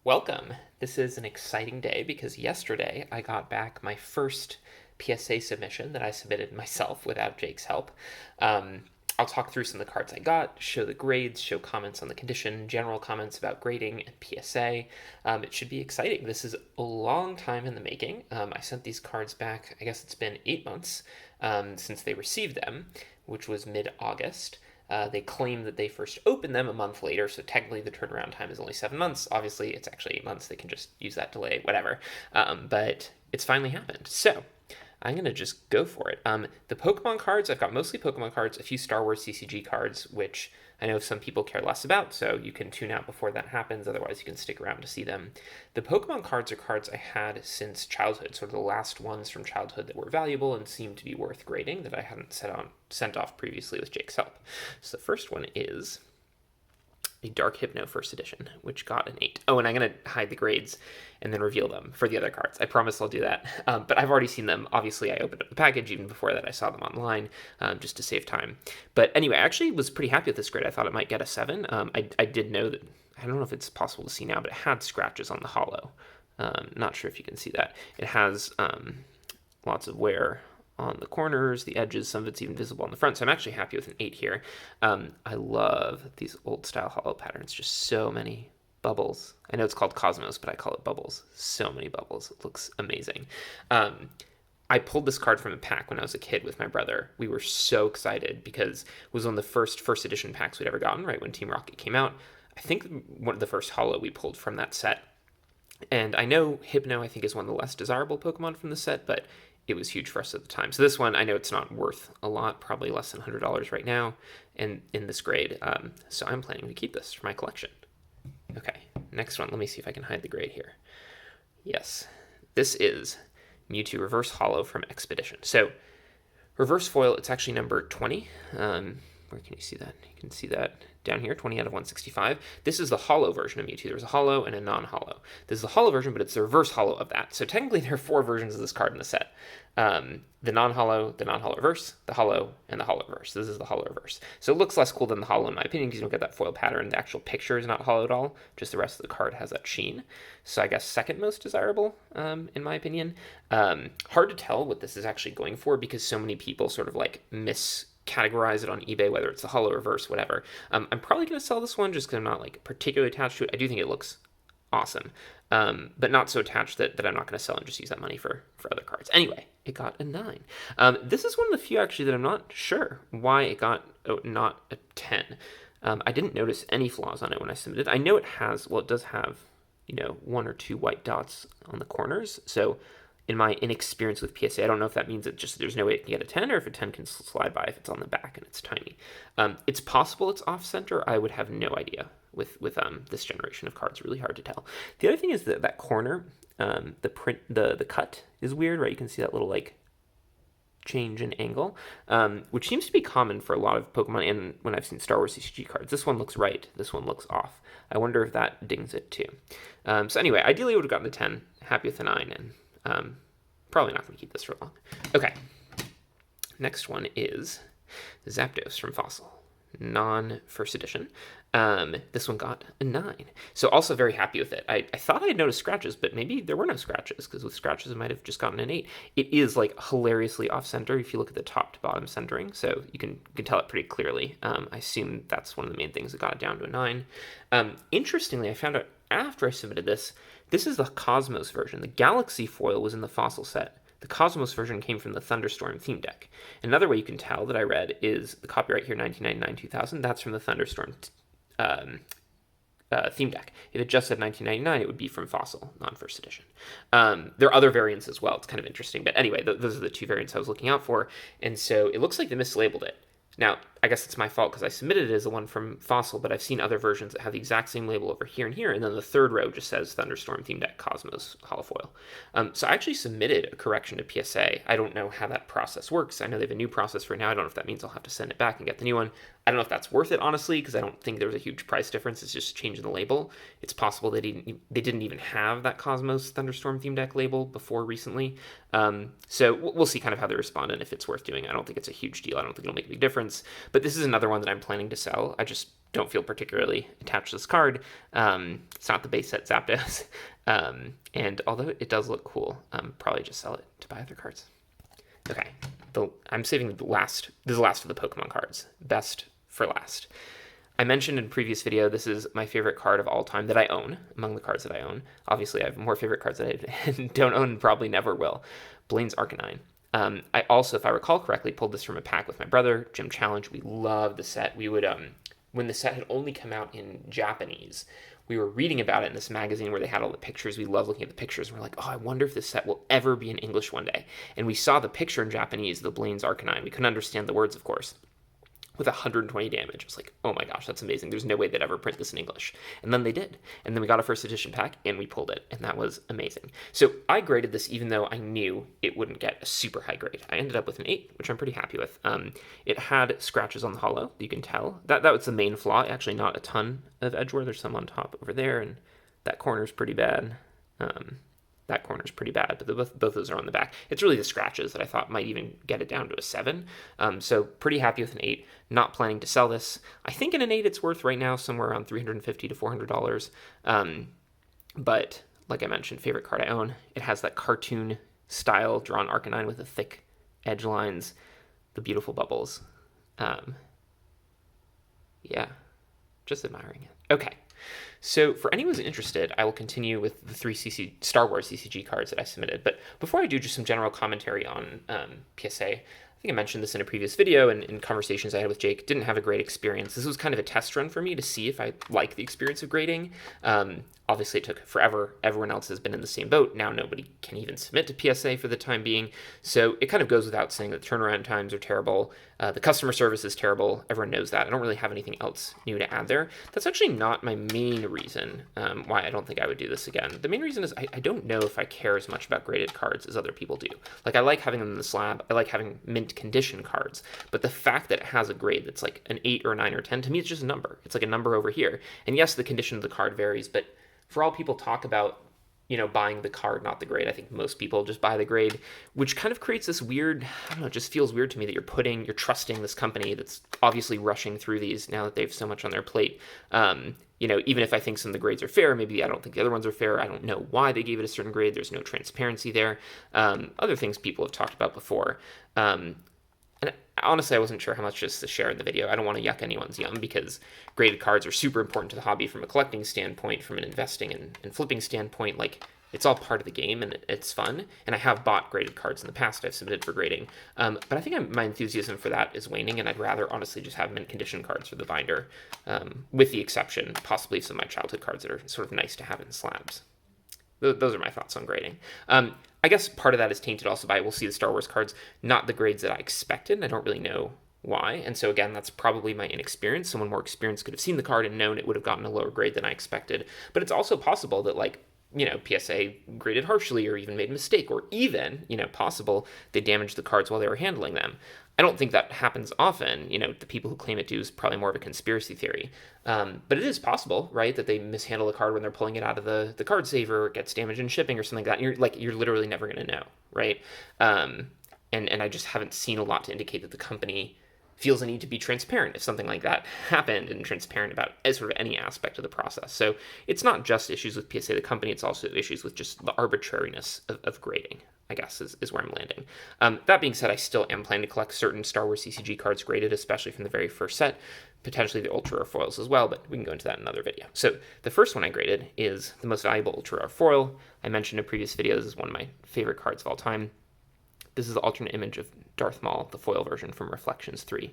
Welcome. This is an exciting day because yesterday I got back my first PSA submission that I submitted myself without Jake's help. I'll talk through some of the cards I got, show the grades, show comments on the condition, general comments about grading and PSA. It should be exciting. This is a long time in the making. I sent these cards back, I guess it's been 8 months since they received them, which was mid-August. They claim that they first opened them a month later, so technically the turnaround time is only 7 months. Obviously, it's actually 8 months. They can just use that delay, whatever. But it's finally happened. So I'm going to just go for it. The Pokemon cards, I've got mostly Pokemon cards, a few Star Wars CCG cards, which I know some people care less about, so you can tune out before that happens. Otherwise, you can stick around to see them. The Pokemon cards are cards I had since childhood, sort of the last ones from childhood that were valuable and seemed to be worth grading that I hadn't sent off previously with Jake's help. So the first one is a Dark Hypno first edition, which got an 8. Oh, and I'm going to hide the grades and then reveal them for the other cards. I promise I'll do that. But I've already seen them. Obviously, I opened up the package. Even before that, I saw them online just to save time. But anyway, I actually was pretty happy with this grade. I thought it might get a 7. I did know that, I don't know if it's possible to see now, but it had scratches on the Holo. Not sure if you can see that. It has lots of wear on the corners, the edges, some of it's even visible on the front. So I'm actually happy with an 8 here. I love these old style Holo patterns, just so many bubbles. I know it's called Cosmos, but I call it bubbles. So many bubbles. It looks amazing. I pulled this card from a pack when I was a kid with my brother. We were so excited because it was one of the first edition packs we'd ever gotten, right when Team Rocket came out. I think one of the first Holo we pulled from that set. And I know Hypno, I think, is one of the less desirable Pokemon from the set, but it was huge for us at the time. So this one, I know it's not worth a lot, probably less than $100 right now in this grade. So I'm planning to keep this for my collection. Okay, next one. Let me see if I can hide the grade here. Yes, this is Mewtwo Reverse Holo from Expedition. So reverse foil, it's actually number 20. Where can you see that? You can see that down here, 20 out of 165. This is the Holo version of Mewtwo. There's a Holo and a non-Holo. This is the Holo version, but it's the reverse Holo of that. So technically there are 4 versions of this card in the set. The non-Holo, the non-Holo reverse, the Holo, and the Holo reverse. This is the Holo reverse. So it looks less cool than the Holo in my opinion because you don't get that foil pattern. The actual picture is not Holo at all. Just the rest of the card has that sheen. So I guess second most desirable in my opinion. Hard to tell what this is actually going for because so many people sort of like categorize it on eBay, whether it's the Holo reverse, whatever. I'm probably going to sell this one just because I'm not like particularly attached to it. I do think it looks awesome, but not so attached that I'm not going to sell and just use that money for other cards. Anyway, it got a 9. This is one of the few actually that I'm not sure why it got not a 10. I didn't notice any flaws on it when I submitted. I know it has, well, it does have, 1 or 2 white dots on the corners. So in my inexperience with PSA, I don't know if that means that just there's no way it can get a 10 or if a 10 can slide by if it's on the back and it's tiny. It's possible it's off-center. I would have no idea with this generation of cards. Really hard to tell. The other thing is that corner, the print, the cut is weird, right? You can see that little like change in angle, which seems to be common for a lot of Pokemon and when I've seen Star Wars CCG cards. This one looks right. This one looks off. I wonder if that dings it too. So anyway, ideally I would have gotten a 10. Happy with a 9 and probably not going to keep this for long. Okay. Next one is Zapdos from Fossil. Non-first edition. This one got a 9. So also very happy with it. I thought I had noticed scratches, but maybe there were no scratches, because with scratches it might have just gotten an 8. It is like hilariously off-center if you look at the top to bottom centering, so you can tell it pretty clearly. I assume that's one of the main things that got it down to a 9. Interestingly, I found out after I submitted this is the Cosmos version. The Galaxy foil was in the Fossil set. The Cosmos version came from the Thunderstorm theme deck. Another way you can tell that I read is the copyright here, 1999-2000. That's from the Thunderstorm theme deck. If it just said 1999, it would be from Fossil, non-first edition. There are other variants as well. It's kind of interesting. But anyway, those are the 2 variants I was looking out for. And so it looks like they mislabeled it. Now, I guess it's my fault because I submitted it as the one from Fossil, but I've seen other versions that have the exact same label over here and here, and then the third row just says Thunderstorm Theme Deck Cosmos Holofoil. So I actually submitted a correction to PSA. I don't know how that process works. I know they have a new process for now. I don't know if that means I'll have to send it back and get the new one. I don't know if that's worth it, honestly, because I don't think there was a huge price difference. It's just changing the label. It's possible they didn't even have that Cosmos Thunderstorm Theme Deck label before recently. So we'll see kind of how they respond and if it's worth doing. I don't think it's a huge deal. I don't think it'll make a big difference. But this is another one that I'm planning to sell. I just don't feel particularly attached to this card. It's not the base set Zapdos. And although it does look cool, probably just sell it to buy other cards. Okay, I'm saving the last. This is the last of the Pokemon cards. Best for last. I mentioned in a previous video, this is my favorite card of all time that I own, among the cards that I own. Obviously, I have more favorite cards that I don't own and probably never will. Blaine's Arcanine. I also, if I recall correctly, pulled this from a pack with my brother, Gym Challenge. We loved the set. We would, when the set had only come out in Japanese, we were reading about it in this magazine where they had all the pictures. We love looking at the pictures. And we're like, oh, I wonder if this set will ever be in English one day. And we saw the picture in Japanese, the Blaine's Arcanine. We couldn't understand the words, of course, with 120 damage. I was like, oh my gosh, that's amazing. There's no way they'd ever print this in English. And then they did. And then we got a first edition pack and we pulled it. And that was amazing. So I graded this even though I knew it wouldn't get a super high grade. I ended up with an 8, which I'm pretty happy with. It had scratches on the holo, you can tell. That was the main flaw. Actually, not a ton of edge wear. There's some on top over there. And that corner's pretty bad. That corner's pretty bad, but both those are on the back. It's really the scratches that I thought might even get it down to a 7. So pretty happy with an 8. Not planning to sell this. I think in an 8 it's worth right now somewhere around $350 to $400. But like I mentioned, favorite card I own. It has that cartoon style drawn Arcanine with the thick edge lines, the beautiful bubbles. Yeah, just admiring it. Okay. So for anyone who's interested, I will continue with the 3 Star Wars CCG cards that I submitted. But before I do, just some general commentary on PSA. I think I mentioned this in a previous video and in conversations I had with Jake. Didn't have a great experience. This was kind of a test run for me to see if I like the experience of grading. Obviously, it took forever. Everyone else has been in the same boat. Now nobody can even submit to PSA for the time being. So it kind of goes without saying that turnaround times are terrible. The customer service is terrible. Everyone knows that. I don't really have anything else new to add there. That's actually not my main reason why I don't think I would do this again. The main reason is I don't know if I care as much about graded cards as other people do. Like, I like having them in the slab. I like having mint condition cards. But the fact that it has a grade that's like an 8 or a 9 or 10, to me, it's just a number. It's like a number over here. And yes, the condition of the card varies, but for all people talk about, buying the card, not the grade, I think most people just buy the grade, which kind of creates this weird, I don't know, it just feels weird to me that you're trusting this company that's obviously rushing through these now that they have so much on their plate. Even if I think some of the grades are fair, maybe I don't think the other ones are fair. I don't know why they gave it a certain grade. There's no transparency there. Other things people have talked about before. And honestly, I wasn't sure how much just to share in the video. I don't want to yuck anyone's yum because graded cards are super important to the hobby from a collecting standpoint, from an investing and flipping standpoint. Like, it's all part of the game and it's fun. And I have bought graded cards in the past I've submitted for grading. But I think my enthusiasm for that is waning, and I'd rather honestly just have mint condition cards for the binder, with the exception possibly of some of my childhood cards that are sort of nice to have in slabs. Those are my thoughts on grading. I guess part of that is tainted also by, we'll see the Star Wars cards, not the grades that I expected. I don't really know why. And so again, that's probably my inexperience. Someone more experienced could have seen the card and known it would have gotten a lower grade than I expected. But it's also possible that, like, PSA graded harshly or even made a mistake, or even, possible they damaged the cards while they were handling them. I don't think that happens often. The people who claim it do is probably more of a conspiracy theory. But it is possible, right, that they mishandle a card when they're pulling it out of the card saver, or it gets damaged in shipping or something like that. You're literally never going to know, right? And I just haven't seen a lot to indicate that the company feels a need to be transparent if something like that happened, and transparent about sort of any aspect of the process. So it's not just issues with PSA, the company, it's also issues with just the arbitrariness of grading, I guess, is where I'm landing. That being said, I still am planning to collect certain Star Wars CCG cards graded, especially from the very first set, potentially the Ultra Rare foils as well, but we can go into that in another video. So the first one I graded is the most valuable Ultra Rare foil. I mentioned in a previous video, this is one of my favorite cards of all time. This is the alternate image of Darth Maul, the foil version from Reflections 3.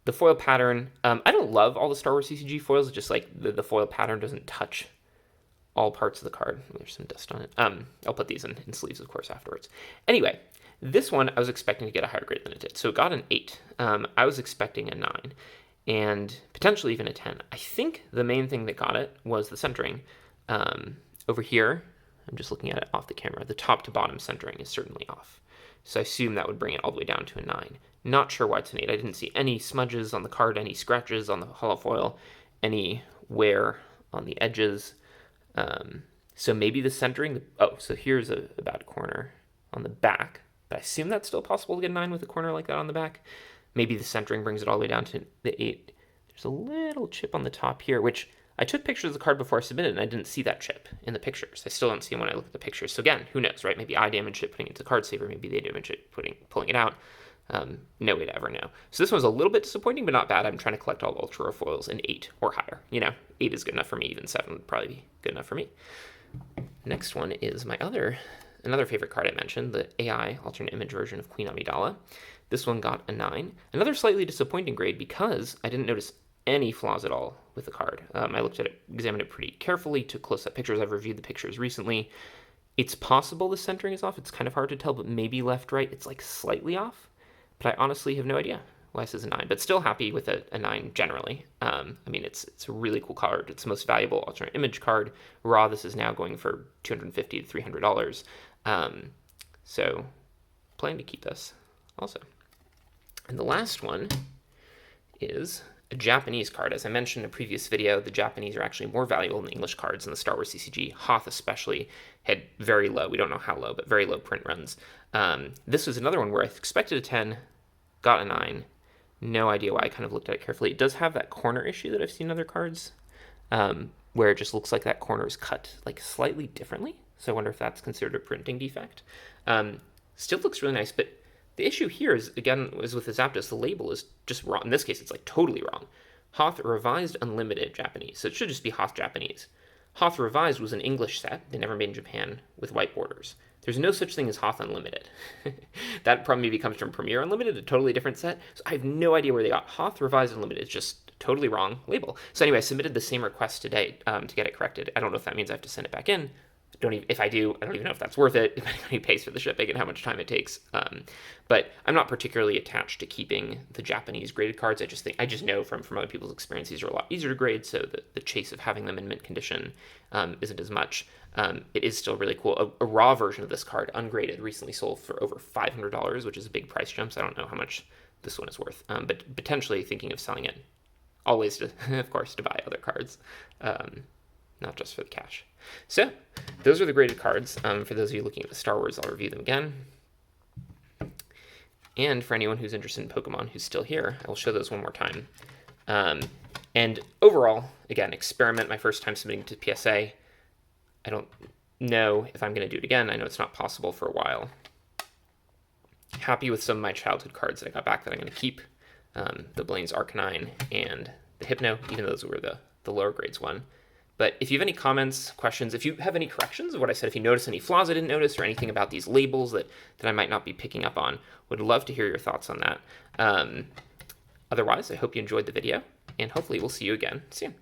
The foil pattern, I don't love all the Star Wars CCG foils. It's just like the foil pattern doesn't touch all parts of the card. There's some dust on it. I'll put these in sleeves, of course, afterwards. Anyway, this one I was expecting to get a higher grade than it did. So it got an 8. I was expecting a 9 and potentially even a 10. I think the main thing that got it was the centering. Over here, I'm just looking at it off the camera. The top to bottom centering is certainly off. So I assume that would bring it all the way down to a 9. Not sure why it's an 8. I didn't see any smudges on the card, any scratches on the hollow foil, any wear on the edges. So maybe the centering, so here's a bad corner on the back, but I assume that's still possible to get a 9 with a corner like that on the back. Maybe the centering brings it all the way down to the 8. There's a little chip on the top here, which I took pictures of the card before I submitted, and I didn't see that chip in the pictures. I still don't see it when I look at the pictures. So again, who knows, right? Maybe I damaged it putting it into the card saver. Maybe they damaged it pulling it out. No way to ever know. So this one's a little bit disappointing, but not bad. I'm trying to collect all ultra rare foils in 8 or higher. 8 is good enough for me. Even 7 would probably be good enough for me. Next one is my another favorite card I mentioned, the AI alternate image version of Queen Amidala. This one got a 9. Another slightly disappointing grade because I didn't notice any flaws at all with the card. I looked at it, examined it pretty carefully, took close-up pictures. I've reviewed the pictures recently. It's possible the centering is off. It's kind of hard to tell, but maybe left-right, it's like slightly off. But I honestly have no idea why this is a 9, but still happy with a 9 generally. I mean, it's a really cool card. It's the most valuable alternate image card. Raw, this is now going for $250 to $300. So planning to keep this also. And the last one is a Japanese card. As I mentioned in a previous video, the Japanese are actually more valuable than English cards in the Star Wars CCG. Hoth especially had very low, we don't know how low, but very low print runs. This was another one where I expected a 10, got a 9. No idea why. I kind of looked at it carefully. It does have that corner issue that I've seen in other cards, where it just looks like that corner is cut like slightly differently. So I wonder if that's considered a printing defect. Still looks really nice, but the issue here is, again, is with the Zapdos, the label is just wrong. In this case, it's like totally wrong. Hoth Revised Unlimited Japanese. So it should just be Hoth Japanese. Hoth Revised was an English set they never made in Japan with white borders. There's no such thing as Hoth Unlimited. That probably maybe comes from Premier Unlimited, a totally different set. So I have no idea where they got Hoth Revised Unlimited. It's just totally wrong label. So anyway, I submitted the same request today to get it corrected. I don't know if that means I have to send it back in. If I do, I don't even know if that's worth it, depending on who pays for the shipping and how much time it takes. But I'm not particularly attached to keeping the Japanese graded cards. I just know from other people's experience these are a lot easier to grade, so the chase of having them in mint condition isn't as much. It is still really cool. A raw version of this card, ungraded, recently sold for over $500, which is a big price jump, so I don't know how much this one is worth. But potentially thinking of selling it, always, to, of course, to buy other cards. Not just for the cash. So, those are the graded cards. For those of you looking at the Star Wars, I'll review them again. And for anyone who's interested in Pokemon who's still here, I will show those one more time. And overall, again, experiment, my first time submitting to PSA. I don't know if I'm going to do it again. I know it's not possible for a while. Happy with some of my childhood cards that I got back that I'm going to keep. The Blaine's Arcanine and the Hypno, even though those were the lower grades one. But if you have any comments, questions, if you have any corrections of what I said, if you notice any flaws I didn't notice or anything about these labels that I might not be picking up on, would love to hear your thoughts on that. Otherwise, I hope you enjoyed the video, and hopefully we'll see you again soon.